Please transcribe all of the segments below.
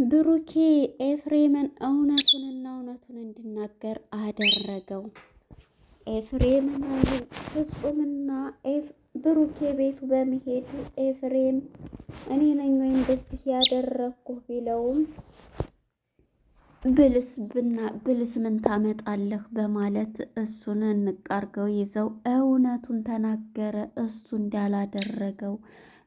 ብሩኬ ኤፍሬምን እውነቱን እንዲናገር አደረገው። ኤፍሬምን ፍጹምና ብሩኬ ቤቱ በመሄድ ኤፍሬም እኔ ነኝ ወይ እንደዚህ ያደረግኩ ቢለውም ብልስ ምን ታመጣለህ በማለት እሱን እንቃርገው ይዘው እውነቱን ተናገረ። እሱ እንዳላደረገው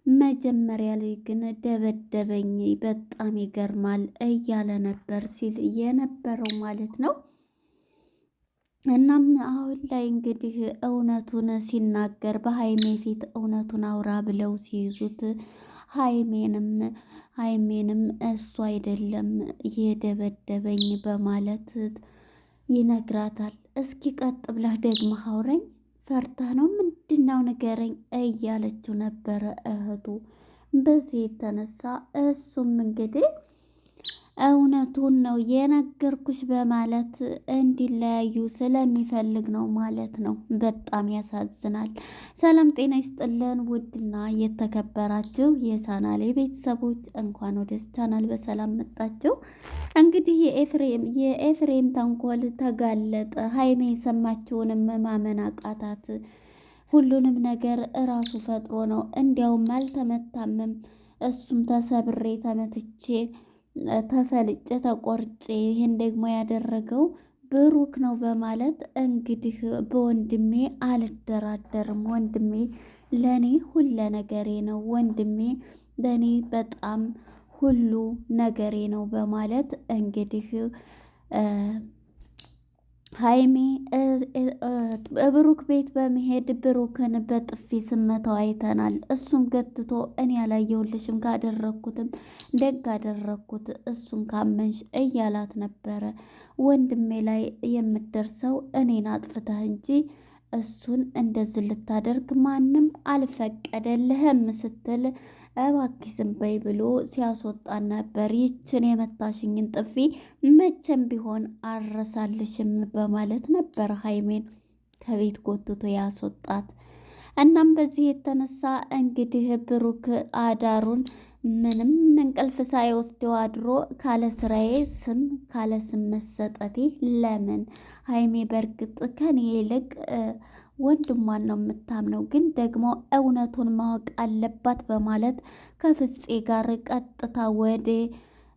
መጀመሪያ ላይ ግን ደበደበኝ፣ በጣም ይገርማል እያለ ነበር ሲል የነበረው ማለት ነው። እናም አሁን ላይ እንግዲህ እውነቱን ሲናገር በሀይሜ ፊት እውነቱን አውራ ብለው ሲይዙት ሀይሜንም እሱ አይደለም የደበደበኝ በማለት ይነግራታል። እስኪ ቀጥ ብለህ ደግመህ አውረኝ፣ ፈርተህ ነው ምንድነው ንገረኝ እያለችው ነበረ እህቱ። በዚህ የተነሳ እሱም እንግዲህ እውነቱን ነው የነገርኩሽ በማለት እንዲለያዩ ስለሚፈልግ ነው ማለት ነው። በጣም ያሳዝናል። ሰላም ጤና ይስጥልን ውድና የተከበራችሁ የቻናሌ ቤተሰቦች እንኳን ወደ ቻናል በሰላም መጣችሁ። እንግዲህ የኤፍሬም ተንኮል ተጋለጠ። ሀይሜ የሰማችውንም ማመን አቃታት። ሁሉንም ነገር እራሱ ፈጥሮ ነው፣ እንዲያውም አልተመታምም። እሱም ተሰብሬ ተመትቼ ተፈልጬ ተቆርጬ ይህን ደግሞ ያደረገው ብሩክ ነው በማለት እንግዲህ በወንድሜ አልደራደርም፣ ወንድሜ ለኔ ሁለ ነገሬ ነው፣ ወንድሜ ለኔ በጣም ሁሉ ነገሬ ነው በማለት እንግዲህ ሀይሜ ብሩክ ቤት በመሄድ ብሩክን በጥፊ ስመታው አይተናል። እሱም ገትቶ እኔ ያላየሁልሽም ካደረግኩትም ደግ አደረግኩት እሱን ካመንሽ እያላት ነበረ። ወንድሜ ላይ የምትደርሰው እኔን አጥፍተህ እንጂ እሱን እንደዚህ ልታደርግ ማንም አልፈቀደልህም ስትል እባክህ ዝም በይ ብሎ ሲያስወጣን ነበር። ይችን የመታሽኝን ጥፊ መቼም ቢሆን አረሳልሽም በማለት ነበር ሀይሜን ከቤት ጎትቶ ያስወጣት። እናም በዚህ የተነሳ እንግዲህ ብሩክ አዳሩን ምንም እንቅልፍ ሳይወስደው አድሮ ካለ ስራዬ ስም ካለ ስም መሰጠቴ ለምን? ሀይሜ በእርግጥ ከኔ ይልቅ ወንድሟን ነው የምታምነው፣ ግን ደግሞ እውነቱን ማወቅ አለባት በማለት ከፍፄ ጋር ቀጥታ ወደ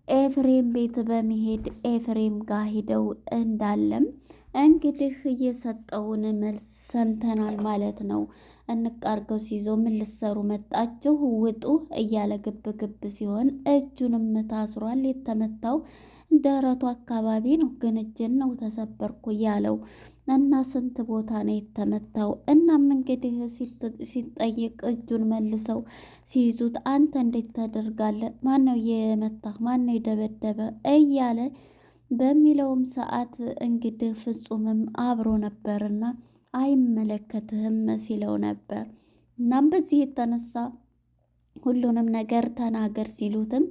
ኤፍሬም ቤት በመሄድ ኤፍሬም ጋር ሂደው እንዳለም እንግዲህ እየሰጠውን መልስ ሰምተናል ማለት ነው። እንቃርገው ሲይዞ ምን ልትሰሩ መጣችሁ ውጡ እያለ ግብ ግብ ሲሆን እጁንም ታስሯል። የተመታው ደረቱ አካባቢ ነው፣ ግን እጅን ነው ተሰበርኩ ያለው እና ስንት ቦታ ነው የተመታው። እናም እንግዲህ ሲጠይቅ እጁን መልሰው ሲይዙት አንተ እንዴት ታደርጋለህ? ማነው የመታህ? ማነው የደበደበ? እያለ በሚለውም ሰዓት እንግዲህ ፍጹምም አብሮ ነበርና አይመለከትህም ሲለው ነበር። እናም በዚህ የተነሳ ሁሉንም ነገር ተናገር ሲሉትም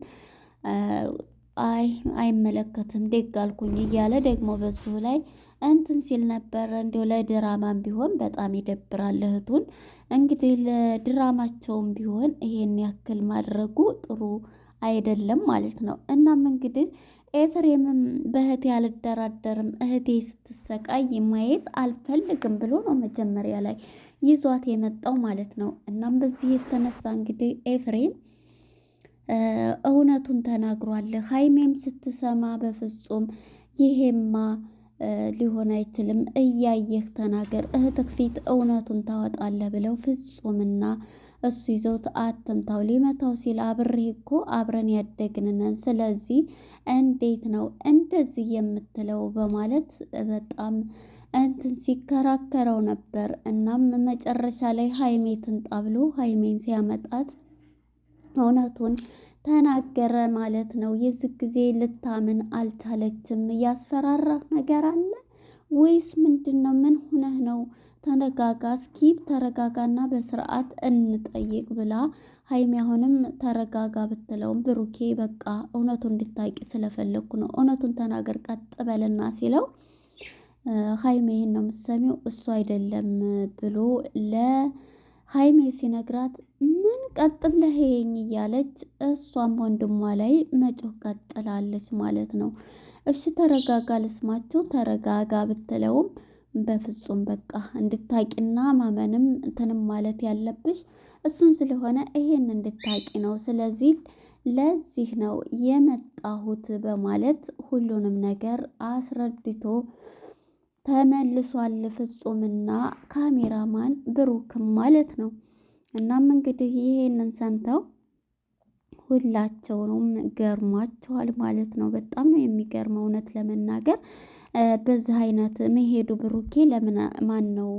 አይመለከትም ደግ አልኩኝ እያለ ደግሞ በዚሁ ላይ እንትን ሲል ነበረ። እንዲሁ ለድራማም ቢሆን በጣም ይደብራል። እህቱን እንግዲህ ለድራማቸውም ቢሆን ይሄን ያክል ማድረጉ ጥሩ አይደለም ማለት ነው። እናም እንግዲህ ኤፍሬምም በእህቴ አልደራደርም፣ እህቴ ስትሰቃይ ማየት አልፈልግም ብሎ ነው መጀመሪያ ላይ ይዟት የመጣው ማለት ነው። እናም በዚህ የተነሳ እንግዲህ ኤፍሬም እውነቱን ተናግሯል። ሀይሜም ስትሰማ በፍጹም ይሄማ ሊሆን አይችልም፣ እያየህ ተናገር፣ እህትህ ፊት እውነቱን ታወጣለህ ብለው ፍጹምና እሱ ይዘውት አትምታው። ሊመታው ሲል አብሬህ እኮ አብረን ያደግንነን፣ ስለዚህ እንዴት ነው እንደዚህ የምትለው በማለት በጣም እንትን ሲከራከረው ነበር። እናም መጨረሻ ላይ ሀይሜ ትንጣ ብሎ ሀይሜን ሲያመጣት እውነቱን ተናገረ ማለት ነው። የዚህ ጊዜ ልታምን አልቻለችም። ያስፈራራህ ነገር አለ ወይስ ምንድን ነው? ምን ሁነህ ነው? ተረጋጋ፣ እስኪ ተረጋጋና በስርዓት እንጠይቅ ብላ ሀይሜ አሁንም ተረጋጋ ብትለውም ብሩኬ በቃ እውነቱን እንድታቂ ስለፈለግኩ ነው፣ እውነቱን ተናገር ቀጥ በልና ሲለው ሀይሜ ይሄን ነው የምትሰሚው እሱ አይደለም ብሎ ለሀይሜ ሲነግራት ምን ቀጥ ብለህ ይሄኝ እያለች እሷም ወንድሟ ላይ መጮህ ቀጥላለች ማለት ነው። እሺ ተረጋጋ፣ ልስማቸው፣ ተረጋጋ ብትለውም በፍጹም በቃ እንድታቂና ማመንም እንትንም ማለት ያለብሽ እሱን ስለሆነ ይሄን እንድታቂ ነው። ስለዚህ ለዚህ ነው የመጣሁት በማለት ሁሉንም ነገር አስረድቶ ተመልሷል ፍጹምና ካሜራማን ብሩክም ማለት ነው። እናም እንግዲህ ይሄንን ሰምተው ሁላቸውንም ገርሟቸዋል ማለት ነው። በጣም ነው የሚገርመው እውነት ለመናገር በዚህ አይነት መሄዱ ብሩኬ ለምን ማን ነው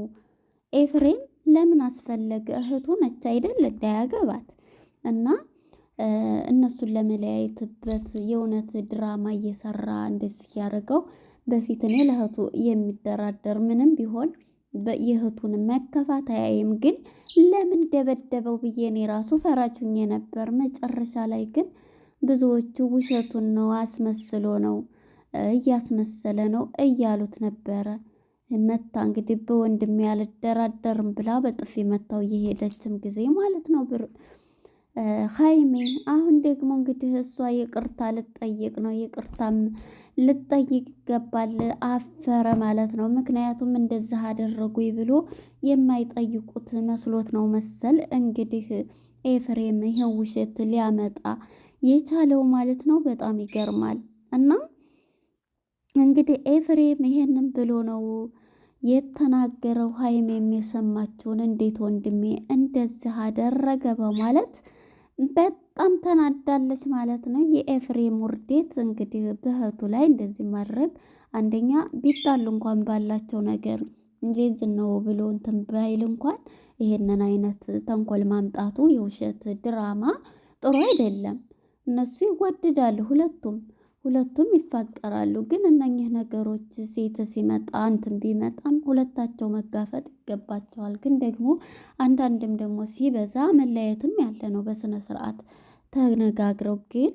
ኤፍሬም ለምን አስፈለገ? እህቱ ነች አይደል እንዳያገባት እና እነሱን ለመለያየትበት የእውነት ድራማ እየሰራ እንደዚህ ያደርገው። በፊት እኔ ለእህቱ የሚደራደር ምንም ቢሆን የእህቱን መከፋት አያይም፣ ግን ለምን ደበደበው ብዬ እኔ ራሱ ፈራጅ ሆኜ ነበር። መጨረሻ ላይ ግን ብዙዎቹ ውሸቱን ነው አስመስሎ ነው እያስመሰለ ነው እያሉት ነበረ። መታ እንግዲህ በወንድሜ አልደራደርም ብላ በጥፊ መታው እየሄደችም ጊዜ ማለት ነው ሀይሜ። አሁን ደግሞ እንግዲህ እሷ ይቅርታ ልትጠይቅ ነው። ይቅርታም ልትጠይቅ ይገባል። አፈረ ማለት ነው። ምክንያቱም እንደዚህ አደረጉኝ ብሎ የማይጠይቁት መስሎት ነው መሰል እንግዲህ ኤፍሬም ይሄን ውሸት ሊያመጣ የቻለው ማለት ነው። በጣም ይገርማል። እና እንግዲህ ኤፍሬም ይሄንን ብሎ ነው የተናገረው። ሀይሜም የሰማችውን እንዴት ወንድሜ እንደዚህ አደረገ በማለት በጣም ተናዳለች ማለት ነው። የኤፍሬም ውርዴት እንግዲህ በእህቱ ላይ እንደዚህ ማድረግ አንደኛ ቢጣሉ እንኳን ባላቸው ነገር እንዴት ነው ብሎ እንትን ባይል እንኳን ይሄንን አይነት ተንኮል ማምጣቱ የውሸት ድራማ ጥሩ አይደለም። እነሱ ይዋደዳሉ፣ ሁለቱም ይፋቀራሉ። ግን እነኚህ ነገሮች ሴት ሲመጣ እንትን ቢመጣም ሁለታቸው መጋፈጥ ይገባቸዋል። ግን ደግሞ አንዳንድም ደግሞ ሲበዛ መለያየትም ያለ ነው። በስነ ስርዓት ተነጋግረው ግን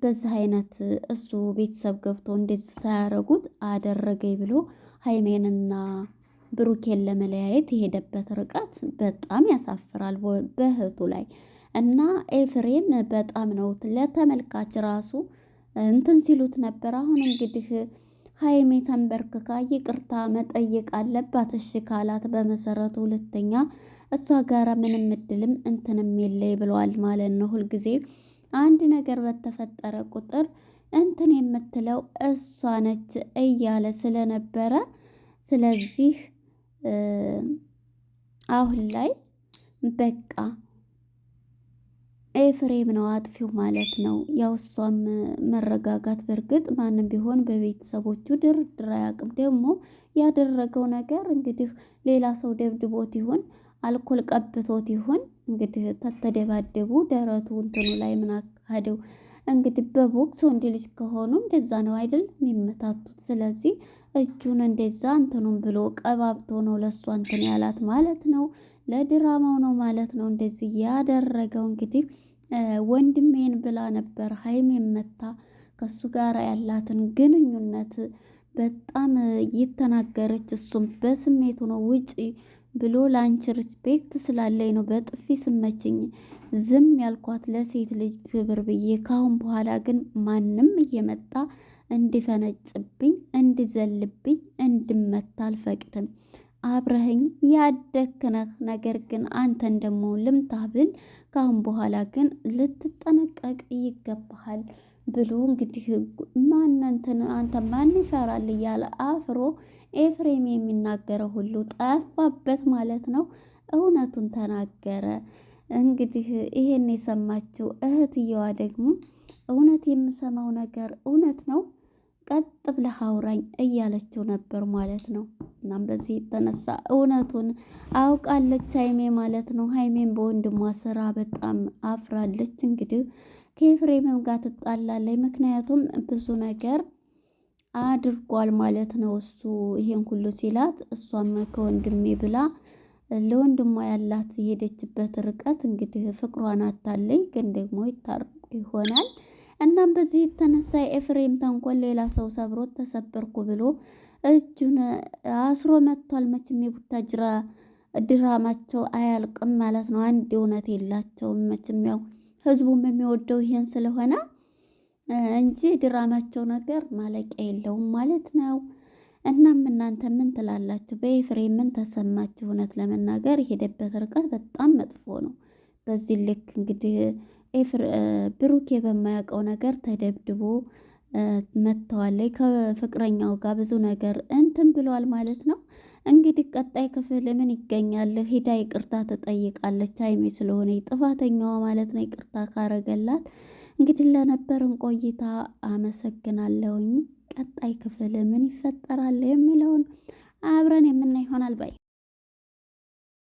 በዚህ አይነት እሱ ቤተሰብ ገብቶ እንደዚህ ሳያረጉት አደረገኝ ብሎ ሀይሜንና ብሩኬን ለመለያየት የሄደበት ርቀት በጣም ያሳፍራል በእህቱ ላይ እና ኤፍሬም በጣም ነው ለተመልካች ራሱ እንትን ሲሉት ነበር። አሁን እንግዲህ ሀይሜ ተንበርክካ ይቅርታ መጠየቅ አለባት። እሺ ካላት በመሰረቱ ሁለተኛ እሷ ጋራ ምንም እድልም እንትንም የለይ ብለዋል ማለት ነው። ሁልጊዜ አንድ ነገር በተፈጠረ ቁጥር እንትን የምትለው እሷ ነች እያለ ስለነበረ ስለዚህ አሁን ላይ በቃ ኤፍሬም ነው አጥፊው ማለት ነው። ያው እሷም መረጋጋት በእርግጥ ማንም ቢሆን በቤተሰቦቹ ድርድር አያውቅም። ደግሞ ያደረገው ነገር እንግዲህ ሌላ ሰው ደብድቦት ይሁን አልኮል ቀብቶት ይሁን እንግዲህ ተተደባደቡ ደረቱ እንትኑ ላይ ምን አካሄደው እንግዲህ በቦክስ ወንድ ልጅ ከሆኑ እንደዛ ነው አይደል የሚመታቱት። ስለዚህ እጁን እንደዛ እንትኑን ብሎ ቀባብቶ ነው ለሷ እንትን ያላት ማለት ነው። ለድራማው ነው ማለት ነው እንደዚህ ያደረገው። እንግዲህ ወንድሜን ብላ ነበር ሀይሜን መታ ከሱ ጋር ያላትን ግንኙነት በጣም እየተናገረች እሱም በስሜቱ ነው ውጪ ብሎ ላንቺ ሪስፔክት ስላለኝ ነው በጥፊ ስመችኝ ዝም ያልኳት ለሴት ልጅ ክብር ብዬ። ካሁን በኋላ ግን ማንም እየመጣ እንዲፈነጭብኝ፣ እንዲዘልብኝ፣ እንድመታ አልፈቅድም። አብረኸኝ ያደክነህ ነገር ግን አንተን ደግሞ ልምታህ ብል ካሁን በኋላ ግን ልትጠነቀቅ ይገባሃል ብሎ እንግዲህ ማንንትን አንተ ማን ይፈራል እያለ አፍሮ ኤፍሬም የሚናገረው ሁሉ ጠፋበት ማለት ነው። እውነቱን ተናገረ። እንግዲህ ይሄን የሰማችው እህትየዋ ደግሞ እውነት የምሰማው ነገር እውነት ነው፣ ቀጥ ብለህ አውራኝ እያለችው ነበር ማለት ነው። እናም በዚህ የተነሳ እውነቱን አውቃለች ሀይሜ ማለት ነው። ሀይሜን በወንድሟ ስራ በጣም አፍራለች። እንግዲህ ከኤፍሬምም ጋር ትጣላለች። ምክንያቱም ብዙ ነገር አድርጓል ማለት ነው። እሱ ይሄን ሁሉ ሲላት እሷም ከወንድሜ ብላ ለወንድሟ ያላት የሄደችበት ርቀት እንግዲህ ፍቅሯን አታለይ፣ ግን ደግሞ ይታረቁ ይሆናል። እናም በዚህ የተነሳ ኤፍሬም ተንኮል ሌላ ሰው ሰብሮት ተሰበርኩ ብሎ እጁን አስሮ መጥቷል። መቼም የቡታጅራ ድራማቸው አያልቅም ማለት ነው። አንድ እውነት የላቸውም መቼም ያው ህዝቡም የሚወደው ይሄን ስለሆነ እንጂ ድራማቸው ነገር ማለቂያ የለውም ማለት ነው። እናም እናንተ ምን ትላላችሁ? በኤፍሬም ምን ተሰማችሁ? እውነት ለመናገር የሄደበት ርቀት በጣም መጥፎ ነው። በዚህ ልክ እንግዲህ ብሩኬ በማያውቀው ነገር ተደብድቦ መጥተዋለች። ከፍቅረኛው ጋር ብዙ ነገር እንትን ብሏል ማለት ነው። እንግዲህ ቀጣይ ክፍል ምን ይገኛል? ሂዳ ይቅርታ ትጠይቃለች ሀይሚ ስለሆነ ጥፋተኛዋ ማለት ነው። ይቅርታ ካረገላት እንግዲህ ለነበረን ቆይታ አመሰግናለሁኝ። ቀጣይ ክፍል ምን ይፈጠራል የሚለውን አብረን የምናይ ይሆናል ባይ